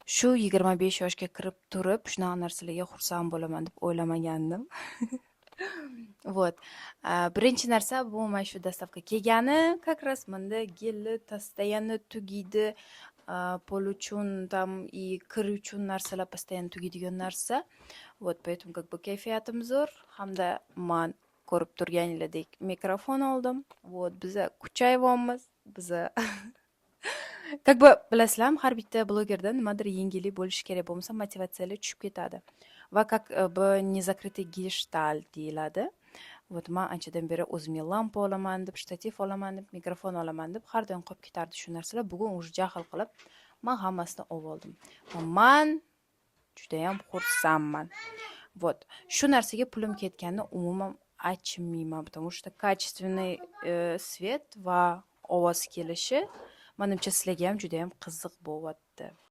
Shu 25 yoshga kirib turib, shunaqa narsalarga xursand bo'laman deb o'ylamagandim. Вот. Birinchi narsa bu mana shu dastavka kelgani, как раз menda gilli, постоянно tugiydi, pol uchun там и kir uchun narsalar постоянно tugiydigan narsa. Вот, поэтому как бы kayfiyatim zo'r hamda man ko'rib turganinglardek mikrofon oldim. Вот, biza kuchayvyapmiz. Biza как бы bilasizlarmi, har bitta blogerda nimadir yengillik bo'lishi kerak, bo'lmasa motivatsiyali tushib ketadi. Va как bu незакрытый гештальт deyiladi. Вот man anchadan beri o'zimga lampa olaman deb, shtativ olaman deb, mikrofon olaman deb har doim qolib ketardi shu narsalar. Bugun уже jahl qilib man hammasini oldim. Va man judayam xursandman. Вот. Shu narsaga pulim ketganini umuman achinmayman, потому что качественный свет va ovoz kelishi menimcha sizlarga ham judayam qiziq bo'lyapti.